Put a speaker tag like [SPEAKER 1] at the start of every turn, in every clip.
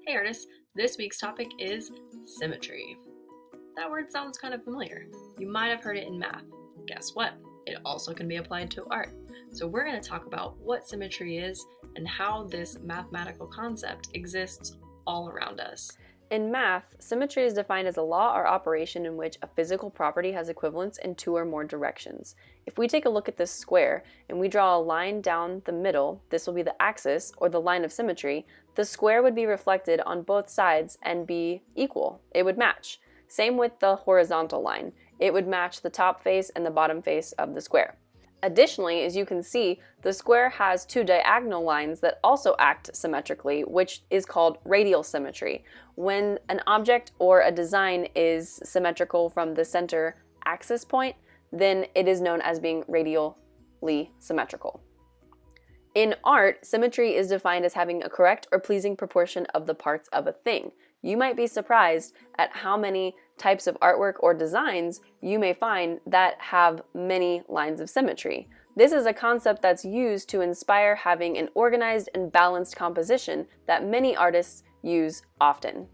[SPEAKER 1] Hey artists, this week's topic is symmetry. That word sounds kind of familiar. You might have heard it in math. Guess what? It also can be applied to art. So we're going to talk about what symmetry is and how this mathematical concept exists all around us.
[SPEAKER 2] In math, symmetry is defined as a law or operation in which a physical property has equivalence in two or more directions. If we take a look at this square and we draw a line down the middle, this will be the axis or the line of symmetry, the square would be reflected on both sides and be equal. It would match. Same with the horizontal line. It would match the top face and the bottom face of the square. Additionally, as you can see, the square has two diagonal lines that also act symmetrically, which is called radial symmetry. When an object or a design is symmetrical from the center axis point, then it is known as being radially symmetrical. In art, symmetry is defined as having a correct or pleasing proportion of the parts of a thing. You might be surprised at how many types of artwork or designs you may find that have many lines of symmetry. This is a concept that's used to inspire having an organized and balanced composition that many artists use often.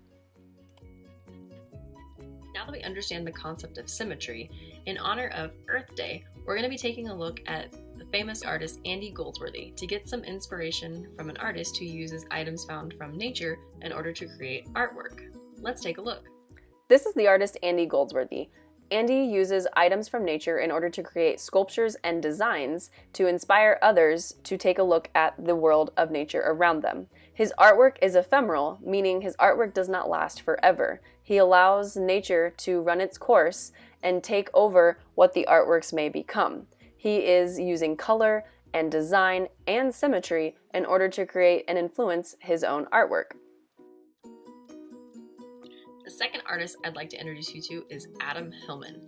[SPEAKER 1] Now that we understand the concept of symmetry, in honor of Earth Day, we're going to be taking a look at the famous artist Andy Goldsworthy to get some inspiration from an artist who uses items found from nature in order to create artwork. Let's take a look.
[SPEAKER 2] This is the artist Andy Goldsworthy. Andy uses items from nature in order to create sculptures and designs to inspire others to take a look at the world of nature around them. His artwork is ephemeral, meaning his artwork does not last forever. He allows nature to run its course and take over what the artworks may become. He is using color and design and symmetry in order to create and influence his own artwork.
[SPEAKER 1] The second artist I'd like to introduce you to is Adam Hillman.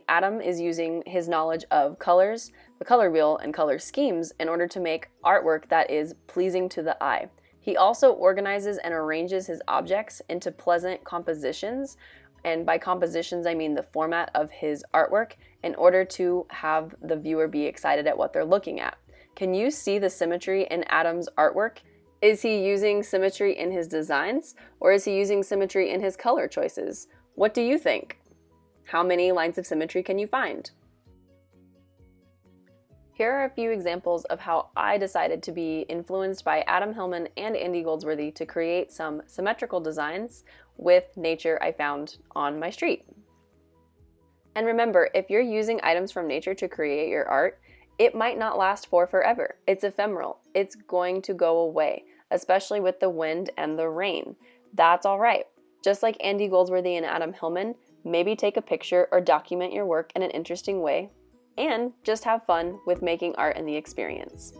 [SPEAKER 2] Adam is using his knowledge of colors, the color wheel, and color schemes in order to make artwork that is pleasing to the eye. He also organizes and arranges his objects into pleasant compositions, and by compositions I mean the format of his artwork, in order to have the viewer be excited at what they're looking at. Can you see the symmetry in Adam's artwork? Is he using symmetry in his designs, or is he using symmetry in his color choices? What do you think? How many lines of symmetry can you find? Here are a few examples of how I decided to be influenced by Adam Hillman and Andy Goldsworthy to create some symmetrical designs with nature I found on my street. And remember, if you're using items from nature to create your art, it might not last for forever. It's ephemeral. It's going to go away, especially with the wind and the rain. That's all right. Just like Andy Goldsworthy and Adam Hillman, maybe take a picture or document your work in an interesting way, and just have fun with making art in the experience.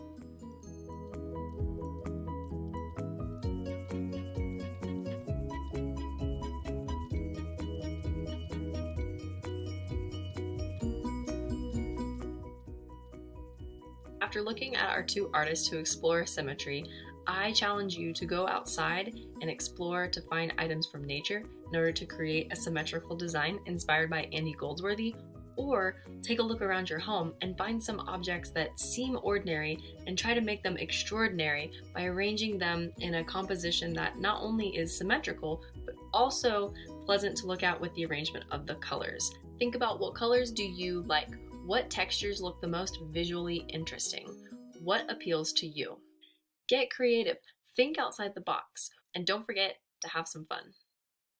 [SPEAKER 1] After looking at our two artists who explore symmetry, I challenge you to go outside and explore to find items from nature in order to create a symmetrical design inspired by Andy Goldsworthy, or take a look around your home and find some objects that seem ordinary and try to make them extraordinary by arranging them in a composition that not only is symmetrical, but also pleasant to look at with the arrangement of the colors. Think about, what colors do you like? What textures look the most visually interesting? What appeals to you? Get creative, think outside the box, and don't forget to have some fun.